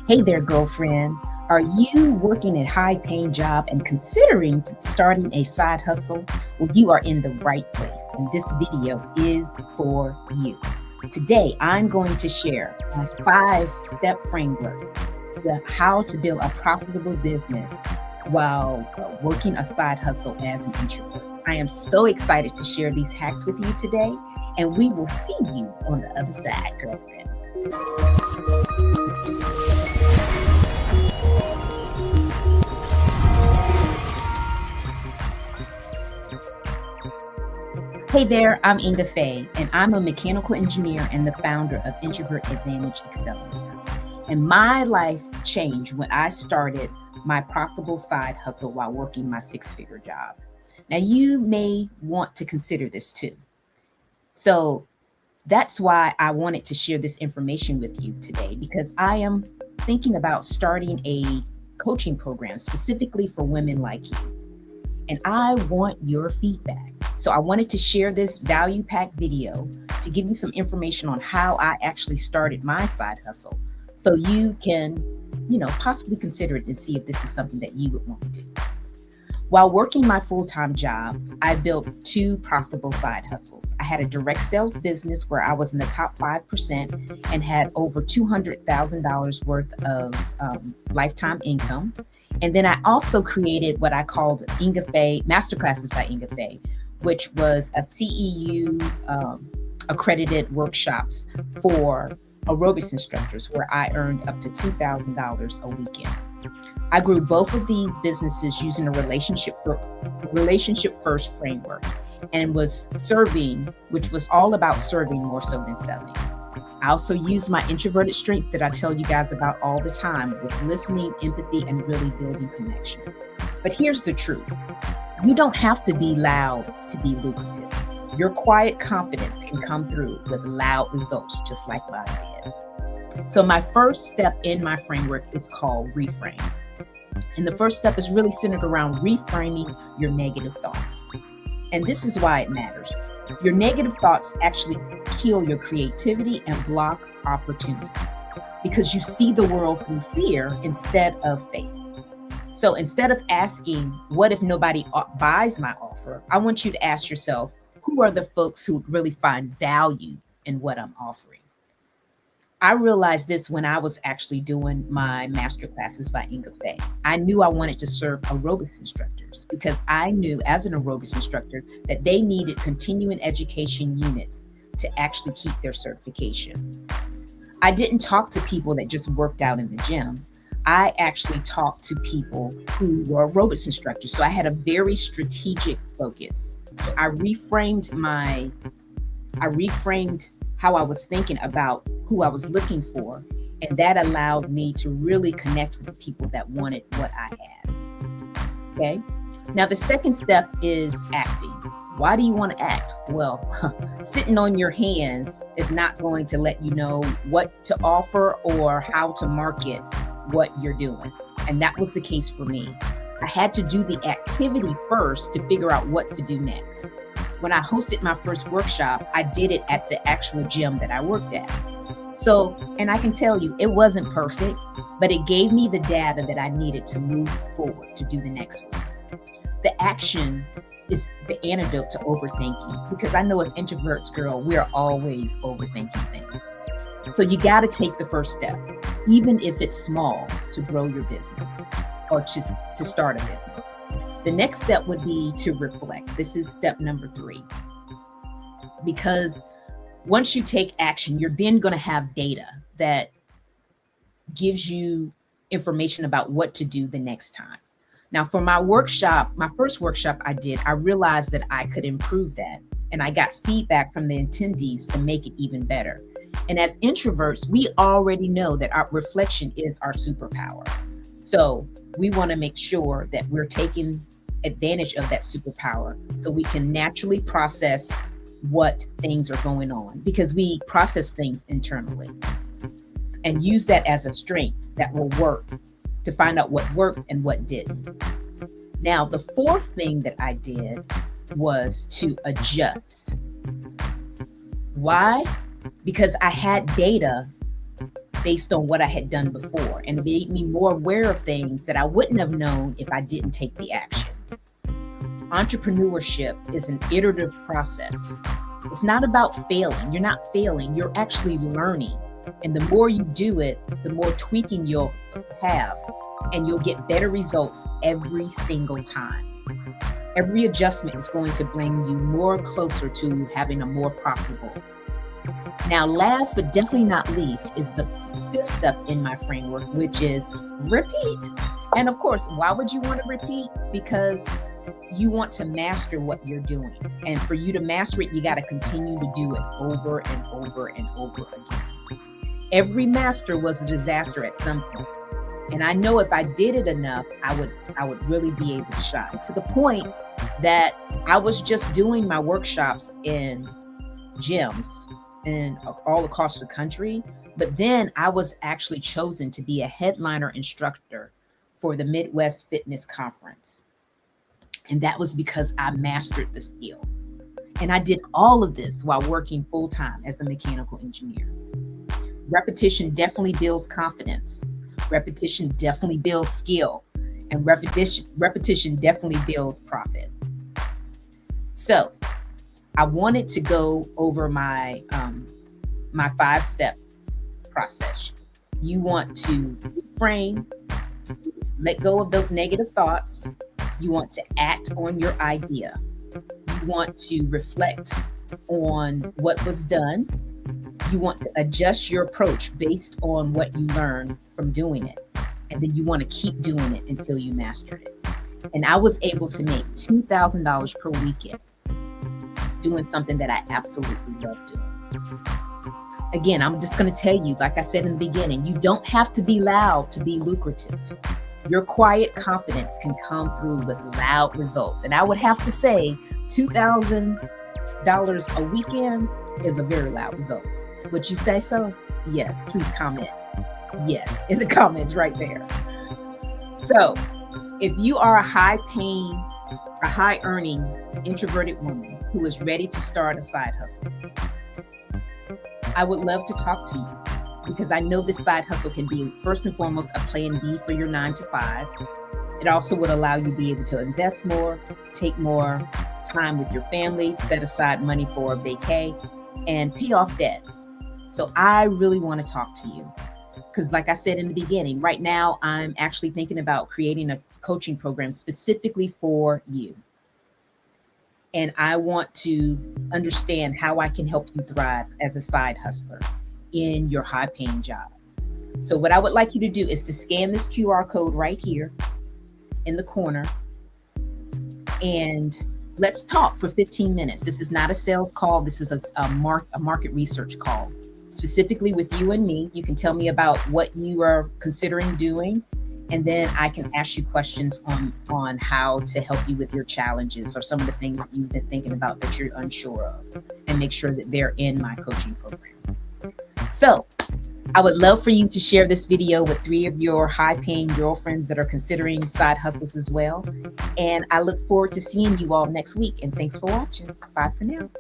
Hey there, girlfriend. Are you working a high paying job and considering starting a side hustle? Well, you are in the right place, and this video is for you. Today, I'm going to share my 5-step framework to how to build a profitable business while working a side hustle as an introvert. I am so excited to share these hacks with you today, and we will see you on the other side, girlfriend. Hey there, I'm Inga Faye, and I'm a mechanical engineer and the founder of Introvert Advantage Accelerator. And my life changed when I started my profitable side hustle while working my 6-figure job. Now, you may want to consider this too. So that's why I wanted to share this information with you today, because I am thinking about starting a coaching program specifically for women like you. And I want your feedback. So I wanted to share this value-packed video to give you some information on how I actually started my side hustle, so you can, possibly consider it and see if this is something that you would want to do. While working my full-time job, I built 2 profitable side hustles. I had a direct sales business where I was in the top 5% and had over $200,000 worth of lifetime income. And then I also created what I called Inga Faye Masterclasses by Inga Faye, which was a CEU accredited workshops for aerobics instructors, where I earned up to $2,000 a weekend. I grew both of these businesses using a relationship first framework, and was serving, which was all about serving more so than selling. I also use my introverted strength that I tell you guys about all the time, with listening, empathy, and really building connection. But here's the truth. You don't have to be loud to be lucrative. Your quiet confidence can come through with loud results, just like mine did. So my first step in my framework is called Reframe. And the first step is really centered around reframing your negative thoughts. And this is why it matters. Your negative thoughts actually kill your creativity and block opportunities, because you see the world through fear instead of faith. So instead of asking, what if nobody buys my offer? I want you to ask yourself, who are the folks who really find value in what I'm offering? I realized this when I was actually doing my masterclasses by Inga Faye. I knew I wanted to serve aerobics instructors, because I knew as an aerobics instructor that they needed continuing education units to actually keep their certification. I didn't talk to people that just worked out in the gym. I actually talked to people who were aerobics instructors. So I had a very strategic focus. So I reframed how I was thinking about who I was looking for. And that allowed me to really connect with people that wanted what I had. Okay. Now, the second step is acting. Why do you want to act? Well, sitting on your hands is not going to let you know what to offer or how to market what you're doing. And that was the case for me. I had to do the activity first to figure out what to do next. When I hosted my first workshop, I did it at the actual gym that I worked at. So, and I can tell you, it wasn't perfect, but it gave me the data that I needed to move forward to do the next one. The action is the antidote to overthinking, because I know as introverts, girl, we're always overthinking things. So you got to take the first step, even if it's small, to grow your business or to start a business. The next step would be to reflect. This is step number 3. Because once you take action, you're then going to have data that gives you information about what to do the next time. Now, for my workshop, my first workshop I did, I realized that I could improve that. And I got feedback from the attendees to make it even better. And as introverts, we already know that our reflection is our superpower. So we want to make sure that we're taking advantage of that superpower so we can naturally process what things are going on, because we process things internally and use that as a strength that will work to find out what works and what didn't. Now, the fourth thing that I did was to adjust. Why? Because I had data based on what I had done before, and it made me more aware of things that I wouldn't have known if I didn't take the action. Entrepreneurship is an iterative process. It's not about failing. You're not failing. You're actually learning. And the more you do it, the more tweaking you'll have, and you'll get better results every single time. Every adjustment is going to bring you more closer to having a more profitable. Now, last but definitely not least is the fifth step in my framework, which is repeat. And of course, why would you want to repeat? Because you want to master what you're doing. And for you to master it, you got to continue to do it over and over and over again. Every master was a disaster at some point. And I know if I did it enough, I would really be able to shine, to the point that I was just doing my workshops in gyms and all across the country. But then I was actually chosen to be a headliner instructor for the Midwest Fitness Conference. And that was because I mastered the skill. And I did all of this while working full time as a mechanical engineer. Repetition definitely builds confidence. Repetition definitely builds skill, and repetition definitely builds profit. So I wanted to go over my my 5-step process. You want to reframe, let go of those negative thoughts. You want to act on your idea. You want to reflect on what was done. You want to adjust your approach based on what you learned from doing it. And then you want to keep doing it until you mastered it. And I was able to make $2,000 per weekend doing something that I absolutely love doing. Again, I'm just going to tell you, like I said in the beginning, you don't have to be loud to be lucrative. Your quiet confidence can come through with loud results. And I would have to say $2,000 a weekend is a very loud result. Would you say so? Yes, please comment. Yes, in the comments right there. So if you are a high-paying, a high-earning, introverted woman who is ready to start a side hustle, I would love to talk to you, because I know this side hustle can be, first and foremost, a plan B for your 9-to-5. It also would allow you to be able to invest more, take more time with your family, set aside money for a vacay, and pay off debt. So I really want to talk to you, because like I said in the beginning, right now I'm actually thinking about creating a coaching program specifically for you. And I want to understand how I can help you thrive as a side hustler in your high-paying job. So what I would like you to do is to scan this QR code right here in the corner, and let's talk for 15 minutes. This is not a sales call. This is a market research call, specifically with you and me. You can tell me about what you are considering doing, and then I can ask you questions on how to help you with your challenges or some of the things that you've been thinking about that you're unsure of, and make sure that they're in my coaching program. So I would love for you to share this video with 3 of your high-paying girlfriends that are considering side hustles as well. And I look forward to seeing you all next week. And thanks for watching. Bye for now.